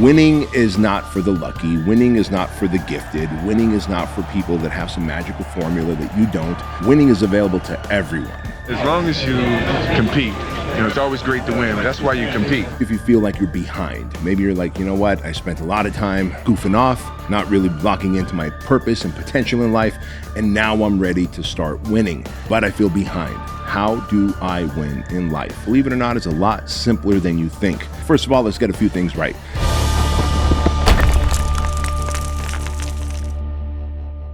Winning is not for the lucky. Winning is not for the gifted. Winning is not for people that have some magical formula that you don't. Winning is available to everyone. As long as you compete, it's always great to win. That's why you compete. If you feel like you're behind, maybe you're like, you know what? I spent a lot of time goofing off, not really locking into my purpose and potential in life, and now I'm ready to start winning, but I feel behind. How do I win in life? Believe it or not, it's a lot simpler than you think. First of all, let's get a few things right.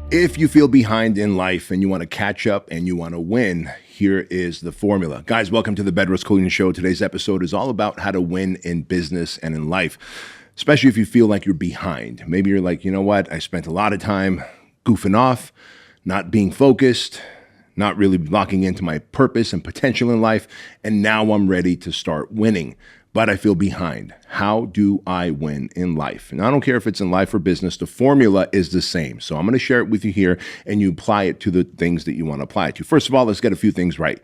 If you feel behind in life and you want to catch up and you want to win, here is the formula. Guys, welcome to the Bedros Keuilian Show. Today's episode is all about how to win in business and in life, especially if you feel like you're behind. Maybe you're like, you know what? I spent a lot of time goofing off, not being focused, not really locking into my purpose and potential in life, and now I'm ready to start winning, but I feel behind. How do I win in life? And I don't care if it's in life or business, the formula is the same. So I'm going to share it with you here, and you apply it to the things that you want to apply it to. First of all, let's get a few things right.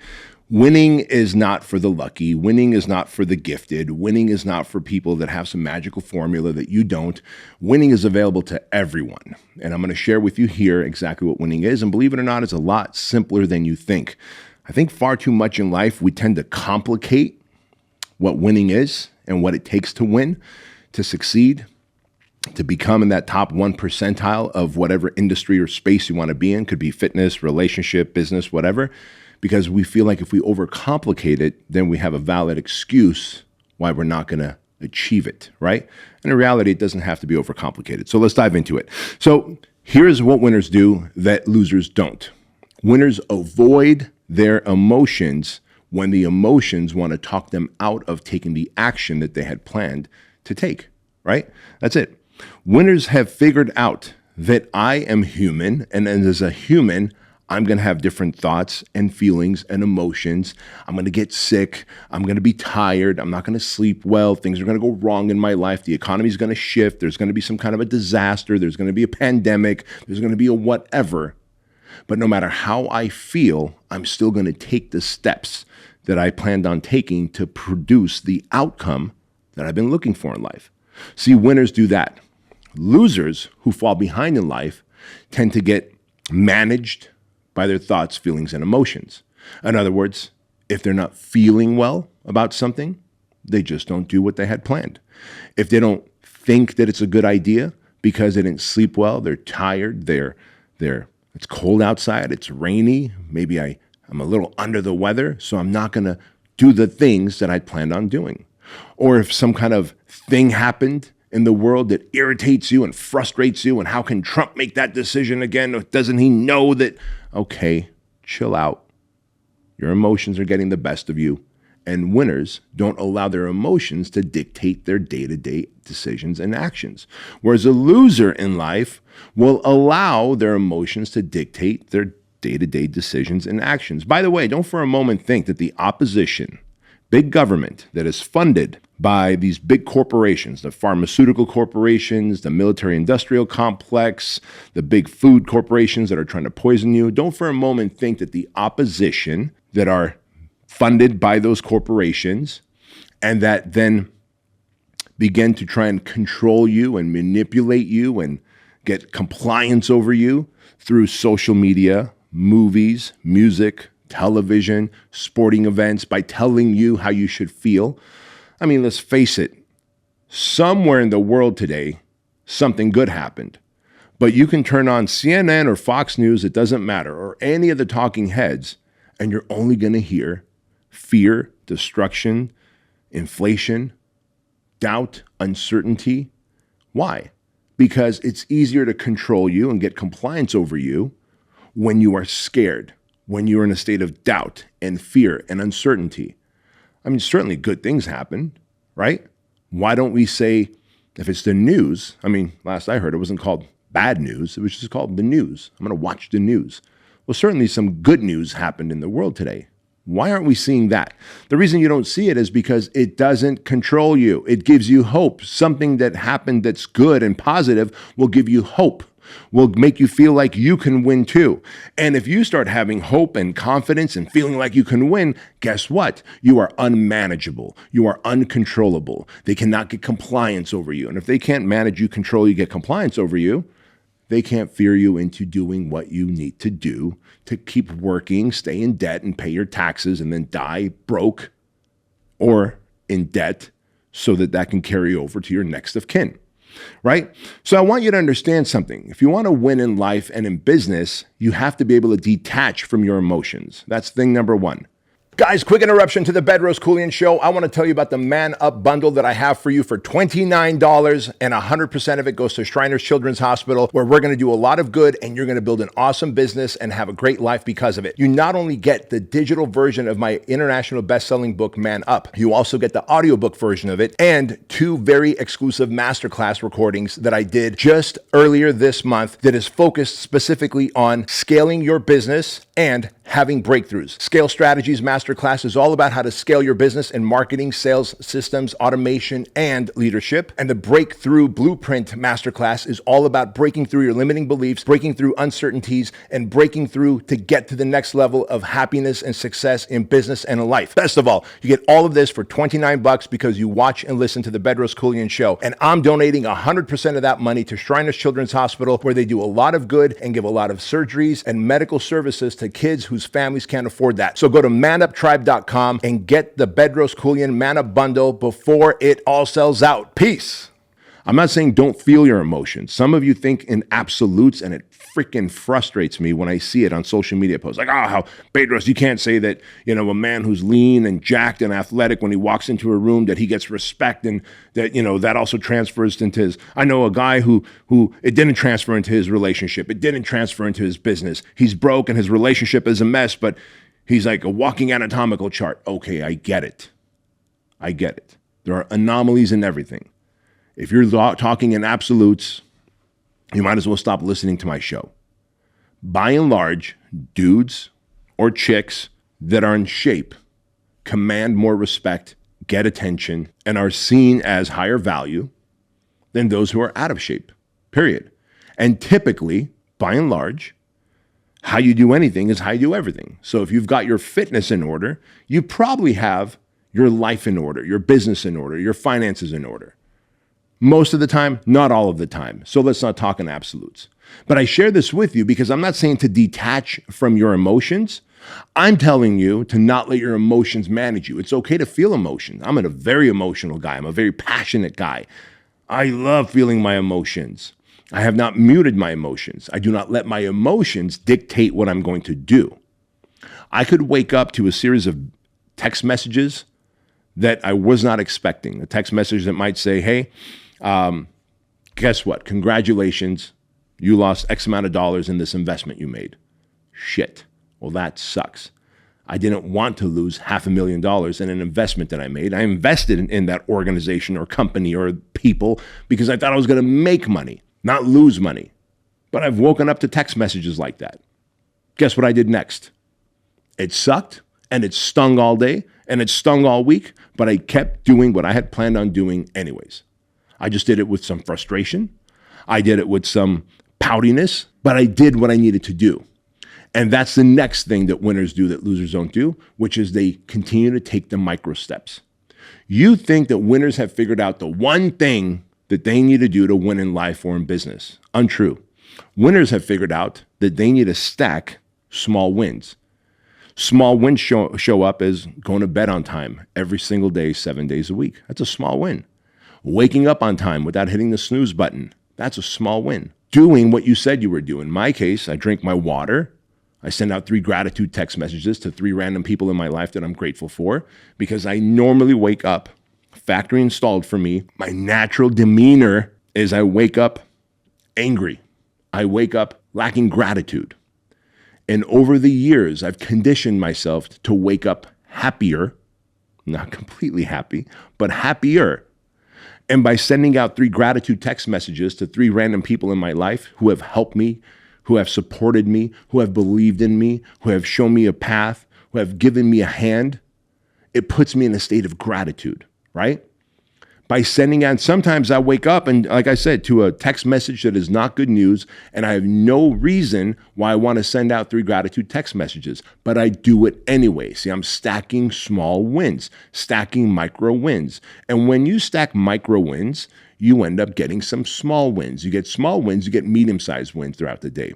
Winning is not for the lucky. Winning is not for the gifted. Winning is not for people that have some magical formula that you don't. Winning is available to everyone. And I'm going to share with you here exactly what winning is. And believe it or not, it's a lot simpler than you think. I think far too much in life, we tend to complicate what winning is and what it takes to win, to succeed, to become in that top 1 percentile of whatever industry or space you want to be in. Could be fitness, relationship, business, whatever. Because we feel like if we overcomplicate it, then we have a valid excuse why we're not going to achieve it, right? And in reality, it doesn't have to be overcomplicated. So let's dive into it. So here's what winners do that losers don't. Winners avoid their emotions when the emotions want to talk them out of taking the action that they had planned to take, right? That's it. Winners have figured out that I am human, and as a human, I'm going to have different thoughts and feelings and emotions. I'm going to get sick. I'm going to be tired. I'm not going to sleep well. Things are going to go wrong in my life. The economy is going to shift. There's going to be some kind of a disaster. There's going to be a pandemic. There's going to be a whatever. But no matter how I feel, I'm still going to take the steps that I planned on taking to produce the outcome that I've been looking for in life. See, winners do that. Losers who fall behind in life tend to get managed by their thoughts, feelings, and emotions. In other words, if they're not feeling well about something, they just don't do what they had planned. If they don't think that it's a good idea because they didn't sleep well, they're tired, it's cold outside, it's rainy, maybe I'm a little under the weather, so I'm not going to do the things that I planned on doing. Or if some kind of thing happened in the world that irritates you and frustrates you, and how can Trump make that decision again? Doesn't he know that? Okay, chill out. Your emotions are getting the best of you, and winners don't allow their emotions to dictate their day-to-day decisions and actions. Whereas a loser in life will allow their emotions to dictate their day-to-day decisions and actions. By the way, don't for a moment think that the opposition, big government that is funded by these big corporations, the pharmaceutical corporations, the military-industrial complex, the big food corporations that are trying to poison you, don't for a moment think that the opposition that are funded by those corporations and that then begin to try and control you and manipulate you and get compliance over you through social media, movies, music, television, sporting events, by telling you how you should feel. I mean, let's face it, somewhere in the world today, something good happened. But you can turn on CNN or Fox News, it doesn't matter, or any of the talking heads, and you're only going to hear fear, destruction, inflation, doubt, uncertainty. Why? Because it's easier to control you and get compliance over you when you are scared, when you're in a state of doubt and fear and uncertainty. I mean, certainly good things happen, right? Why don't we say, if it's the news, I mean, last I heard, it wasn't called bad news. It was just called the news. I'm going to watch the news. Well, certainly some good news happened in the world today. Why aren't we seeing that? The reason you don't see it is because it doesn't control you. It gives you hope. Something that happened that's good and positive will give you hope. will make you feel like you can win too. And if you start having hope and confidence and feeling like you can win, guess what? You are unmanageable. You are uncontrollable. They cannot get compliance over you. And if they can't manage you, control you, get compliance over you, they can't fear you into doing what you need to do to keep working, stay in debt, and pay your taxes, and then die broke or in debt so that that can carry over to your next of kin, right? So I want you to understand something. If you want to win in life and in business, you have to be able to detach from your emotions. That's thing number one. Guys, quick interruption to the Bedros Keuilian Show. I want to tell you about the Man Up bundle that I have for you for $29, and 100% of it goes to Shriners Children's Hospital, where we're going to do a lot of good, and you're going to build an awesome business and have a great life because of it. You not only get the digital version of my international best-selling book, Man Up, you also get the audiobook version of it and 2 very exclusive masterclass recordings that I did just earlier this month that is focused specifically on scaling your business and having breakthroughs. Scale Strategies Masterclass is all about how to scale your business in marketing, sales, systems, automation, and leadership. And the Breakthrough Blueprint Masterclass is all about breaking through your limiting beliefs, breaking through uncertainties, and breaking through to get to the next level of happiness and success in business and in life. Best of all, you get all of this for $29 because you watch and listen to the Bedros Keuilian Show. And I'm donating 100% of that money to Shriners Children's Hospital, where they do a lot of good and give a lot of surgeries and medical services to kids whose families can't afford that. So go to manuptribe.com and get the Bedros Keuilian Man Up bundle before it all sells out. Peace. I'm not saying don't feel your emotions. Some of you think in absolutes, and it freaking frustrates me when I see it on social media posts. Like, oh, how Bedros, you can't say that, a man who's lean and jacked and athletic, when he walks into a room, that he gets respect, and that, that also transfers into his. I know a guy who it didn't transfer into his relationship. It didn't transfer into his business. He's broke and his relationship is a mess, but he's like a walking anatomical chart. Okay, I get it. There are anomalies in everything. If you're talking in absolutes, you might as well stop listening to my show. By and large, dudes or chicks that are in shape command more respect, get attention, and are seen as higher value than those who are out of shape, period. And typically, by and large, how you do anything is how you do everything. So if you've got your fitness in order, you probably have your life in order, your business in order, your finances in order. Most of the time, not all of the time. So let's not talk in absolutes. But I share this with you because I'm not saying to detach from your emotions. I'm telling you to not let your emotions manage you. It's okay to feel emotions. I'm a very emotional guy. I'm a very passionate guy. I love feeling my emotions. I have not muted my emotions. I do not let my emotions dictate what I'm going to do. I could wake up to a series of text messages that I was not expecting. A text message that might say, hey, guess what? Congratulations. You lost X amount of dollars in this investment you made. Shit. Well, that sucks. I didn't want to lose $500,000 in an investment that I made. I invested in that organization or company or people because I thought I was going to make money, not lose money. But I've woken up to text messages like that. Guess what I did next? It sucked and it stung all day and it stung all week, but I kept doing what I had planned on doing anyways. I just did it with some frustration. I did it with some poutiness, but I did what I needed to do. And that's the next thing that winners do that losers don't do, which is they continue to take the micro steps. You think that winners have figured out the one thing that they need to do to win in life or in business. Untrue. Winners have figured out that they need to stack small wins. Small wins show up as going to bed on time every single day, 7 days a week. That's a small win. Waking up on time without hitting the snooze button. That's a small win. Doing what you said you were doing. In my case, I drink my water. I send out 3 gratitude text messages to 3 random people in my life that I'm grateful for because I normally wake up, factory installed for me. My natural demeanor is I wake up angry. I wake up lacking gratitude. And over the years, I've conditioned myself to wake up happier, not completely happy, but happier. And by sending out 3 gratitude text messages to 3 random people in my life who have helped me, who have supported me, who have believed in me, who have shown me a path, who have given me a hand, it puts me in a state of gratitude, right? by sending out, sometimes I wake up and, like I said, to a text message that is not good news, and I have no reason why I want to send out 3 gratitude text messages, but I do it anyway. See, I'm stacking small wins, stacking micro wins. And when you stack micro wins, you end up getting some small wins. You get small wins, you get medium-sized wins throughout the day.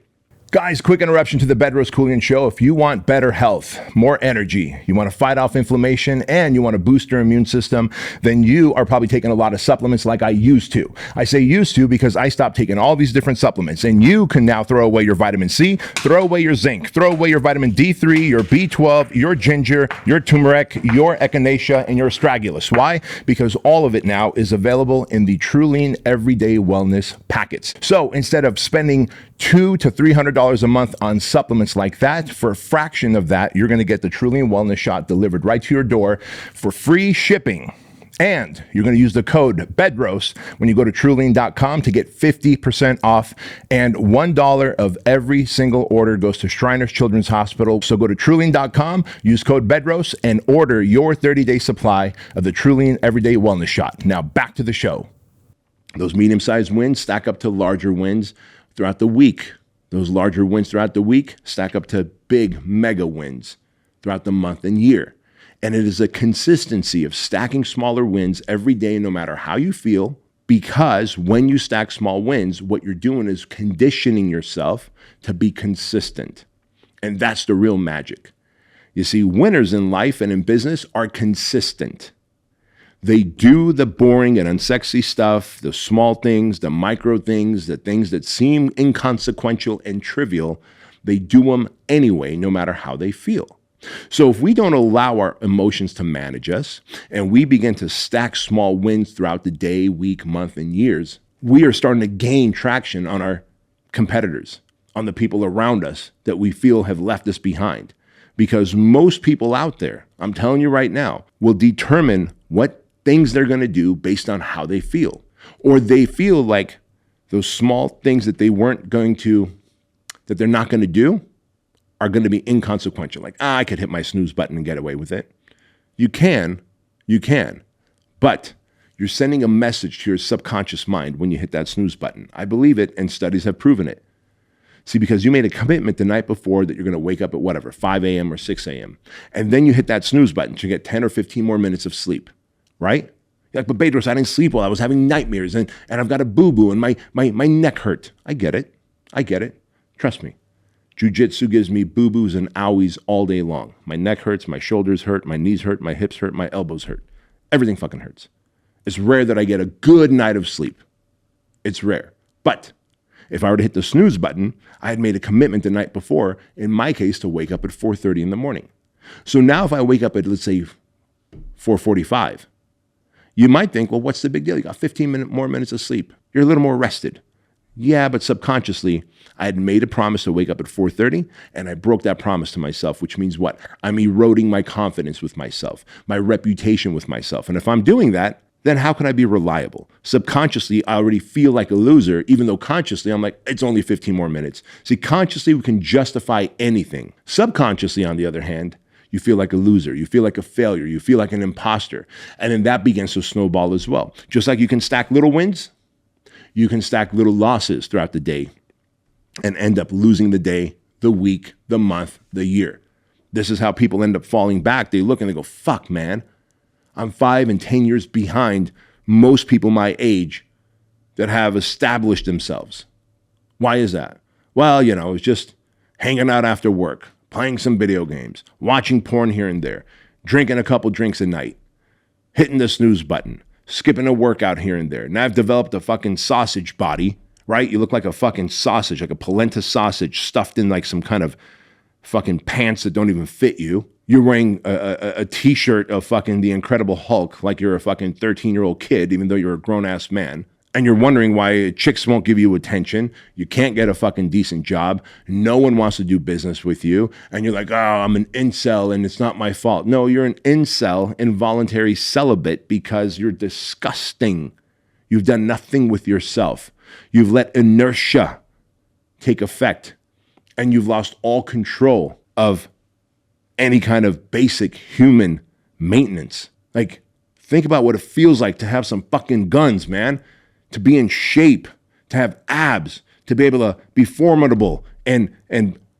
Guys, quick interruption to the Bedros Keuilian Show. If you want better health, more energy, you want to fight off inflammation, and you want to boost your immune system, then you are probably taking a lot of supplements like I used to. I say used to because I stopped taking all these different supplements, and you can now throw away your vitamin C, throw away your zinc, throw away your vitamin D3, your B12, your ginger, your turmeric, your echinacea, and your astragalus. Why? Because all of it now is available in the TruLean Everyday Wellness packets. So instead of spending $200 to $300 a month on supplements like that, for a fraction of that, you're going to get the TruLean Wellness Shot delivered right to your door for free shipping. And you're going to use the code Bedros when you go to TruLean.com to get 50% off. And $1 of every single order goes to Shriners Children's Hospital. So go to TruLean.com, use code Bedros, and order your 30-day supply of the TruLean Everyday Wellness Shot. Now back to the show. Those medium-sized wins stack up to larger wins throughout the week. Those larger wins throughout the week stack up to big mega wins throughout the month and year. And it is a consistency of stacking smaller wins every day, no matter how you feel, because when you stack small wins, what you're doing is conditioning yourself to be consistent. And that's the real magic. You see, winners in life and in business are consistent. They do the boring and unsexy stuff, the small things, the micro things, the things that seem inconsequential and trivial. They do them anyway, no matter how they feel. So if we don't allow our emotions to manage us, and we begin to stack small wins throughout the day, week, month, and years, we are starting to gain traction on our competitors, on the people around us that we feel have left us behind. Because most people out there, I'm telling you right now, will determine what things they're going to do based on how they feel. Or they feel like those small things that they're not going to do are going to be inconsequential. Like, I could hit my snooze button and get away with it. You can, but you're sending a message to your subconscious mind when you hit that snooze button. I believe it, and studies have proven it. See, because you made a commitment the night before that you're going to wake up at whatever, 5 a.m. or 6 a.m. And then you hit that snooze button to get 10 or 15 more minutes of sleep, right? You're like, but Bedros, I didn't sleep well. I was having nightmares, and I've got a boo-boo, and my neck hurt. I get it. Trust me. Jiu-jitsu gives me boo-boos and owies all day long. My neck hurts, my shoulders hurt, my knees hurt, my hips hurt, my elbows hurt. Everything fucking hurts. It's rare that I get a good night of sleep. It's rare. But if I were to hit the snooze button, I had made a commitment the night before, in my case, to wake up at 4:30 in the morning. So now if I wake up at, let's say, 4:45, you might think, well, what's the big deal? You got 15 more minutes of sleep. You're a little more rested. Yeah, but subconsciously, I had made a promise to wake up at 4:30, and I broke that promise to myself, which means what? I'm eroding my confidence with myself, my reputation with myself. And if I'm doing that, then how can I be reliable? Subconsciously, I already feel like a loser, even though consciously, I'm like, it's only 15 more minutes. See, consciously, we can justify anything. Subconsciously, on the other hand, you feel like a loser. You feel like a failure. You feel like an imposter. And then that begins to snowball as well. Just like you can stack little wins, you can stack little losses throughout the day and end up losing the day, the week, the month, the year. This is how people end up falling back. They look and they go, fuck, man, I'm 5 and 10 years behind most people my age that have established themselves. Why is that? Well, it's just hanging out after work, playing some video games, watching porn here and there, drinking a couple drinks a night, hitting the snooze button, skipping a workout here and there. Now I've developed a fucking sausage body, right? You look like a fucking sausage, like a polenta sausage stuffed in like some kind of fucking pants that don't even fit you. You're wearing a t-shirt of fucking the Incredible Hulk like you're a fucking 13-year-old kid, even though you're a grown-ass man. And you're wondering why chicks won't give you attention. You can't get a fucking decent job. No one wants to do business with you. And you're like, oh, I'm an incel and it's not my fault. No, you're an incel, involuntary celibate, because you're disgusting. You've done nothing with yourself. You've let inertia take effect. And you've lost all control of any kind of basic human maintenance. Like, Think about what it feels like to have some fucking guns, man, to be in shape, to have abs, to be able to be formidable and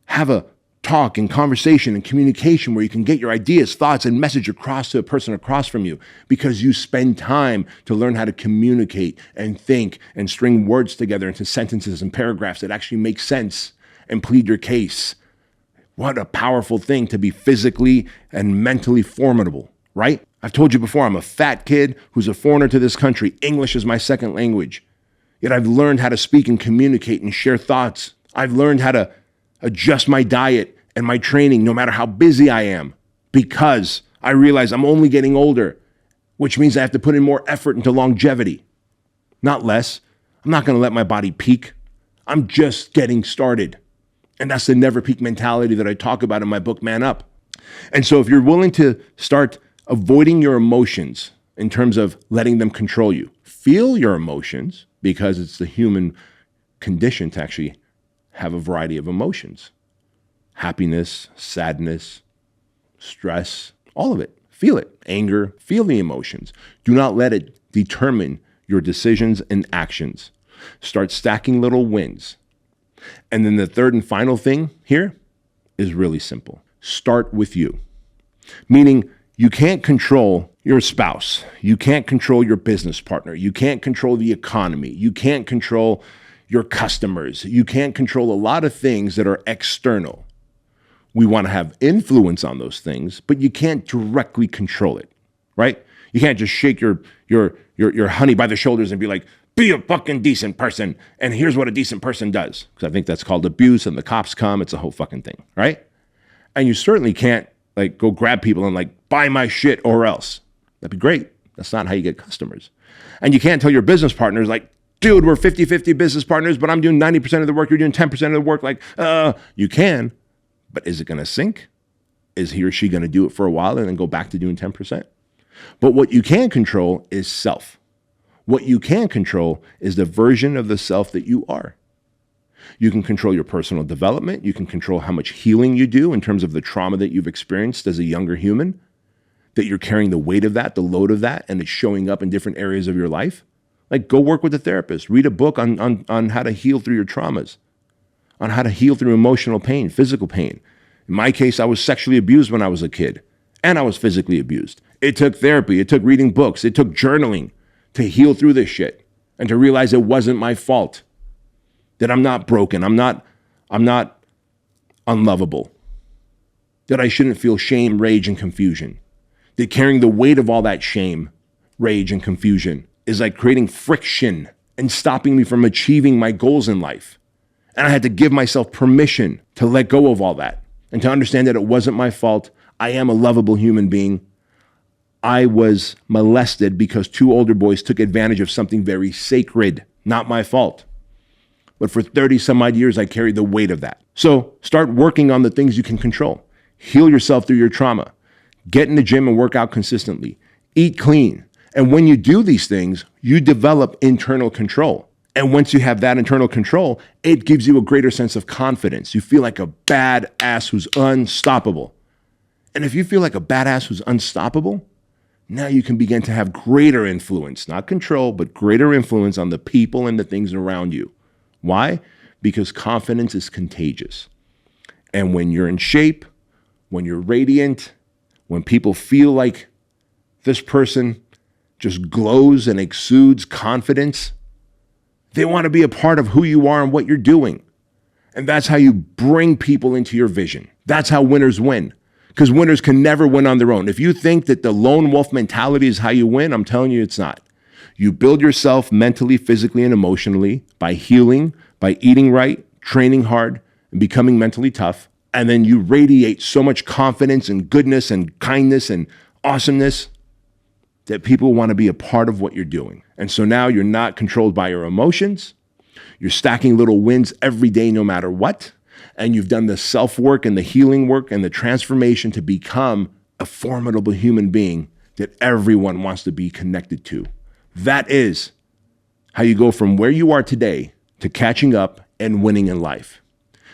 have a talk and conversation and communication where you can get your ideas, thoughts, and message across to a person across from you because you spend time to learn how to communicate and think and string words together into sentences and paragraphs that actually make sense and plead your case. What a powerful thing to be physically and mentally formidable, right? I've told you before, I'm a fat kid who's a foreigner to this country. English is my second language. Yet I've learned how to speak and communicate and share thoughts. I've learned how to adjust my diet and my training no matter how busy I am because I realize I'm only getting older, which means I have to put in more effort into longevity, not less. I'm not going to let my body peak. I'm just getting started. And that's the never peak mentality that I talk about in my book, Man Up. And so if you're willing to start avoiding your emotions in terms of letting them control you, feel your emotions because it's the human condition to actually have a variety of emotions. Happiness, sadness, stress, all of it. Feel it. Anger, feel the emotions. Do not let it determine your decisions and actions. Start stacking little wins. And then the third and final thing here is really simple. Start with you. Meaning you can't control your spouse. You can't control your business partner. You can't control the economy. You can't control your customers. You can't control a lot of things that are external. We want to have influence on those things, but you can't directly control it, right? You can't just shake your honey by the shoulders and be like, be a fucking decent person. And here's what a decent person does. Because I think that's called abuse and the cops come. It's a whole fucking thing, right? And you certainly can't like go grab people and like buy my shit or else. That'd be great. That's not how you get customers. And you can't tell your business partners like, dude, we're 50-50 business partners, but I'm doing 90% of the work. You're doing 10% of the work. Like, you can, but is it going to sink? Is he or she going to do it for a while and then go back to doing 10%? But what you can control is self. What you can control is the version of the self that you are. You can control your personal development. You can control how much healing you do in terms of the trauma that you've experienced as a younger human, that you're carrying the weight of that, the load of that, and it's showing up in different areas of your life. Like go work with a therapist, read a book on how to heal through your traumas, on how to heal through emotional pain, physical pain. In my case, I was sexually abused when I was a kid, and I was physically abused. It took therapy, it took reading books, it took journaling to heal through this shit and to realize it wasn't my fault, that I'm not broken, I'm not unlovable, that I shouldn't feel shame, rage, and confusion, that carrying the weight of all that shame, rage, and confusion is like creating friction and stopping me from achieving my goals in life. And I had to give myself permission to let go of all that and to understand that it wasn't my fault. I am a lovable human being. I was molested because two older boys took advantage of something very sacred, not my fault. But for 30 some odd years, I carried the weight of that. So start working on the things you can control. Heal yourself through your trauma. Get in the gym and work out consistently. Eat clean. And when you do these things, you develop internal control. And once you have that internal control, it gives you a greater sense of confidence. You feel like a badass who's unstoppable. And if you feel like a badass who's unstoppable, now you can begin to have greater influence, not control, but greater influence on the people and the things around you. Why? Because confidence is contagious. And when you're in shape, when you're radiant, when people feel like this person just glows and exudes confidence, they want to be a part of who you are and what you're doing. And that's how you bring people into your vision. That's how winners win. Because winners can never win on their own. If you think that the lone wolf mentality is how you win, I'm telling you it's not. You build yourself mentally, physically, and emotionally by healing, by eating right, training hard, and becoming mentally tough. And then you radiate so much confidence and goodness and kindness and awesomeness that people want to be a part of what you're doing. And so now you're not controlled by your emotions. You're stacking little wins every day, no matter what. And you've done the self-work and the healing work and the transformation to become a formidable human being that everyone wants to be connected to. That is how you go from where you are today to catching up and winning in life.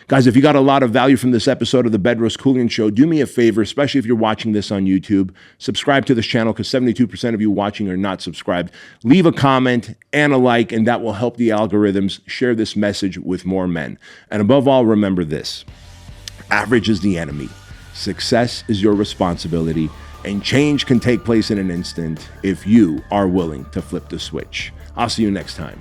Guys, if you got a lot of value from this episode of the Bedros Keuilian Show, do me a favor, especially if you're watching this on YouTube, subscribe to this channel because 72% of you watching are not subscribed. Leave a comment and a like, and that will help the algorithms share this message with more men. And above all, remember this: average is the enemy. Success is your responsibility, and change can take place in an instant if you are willing to flip the switch. I'll see you next time.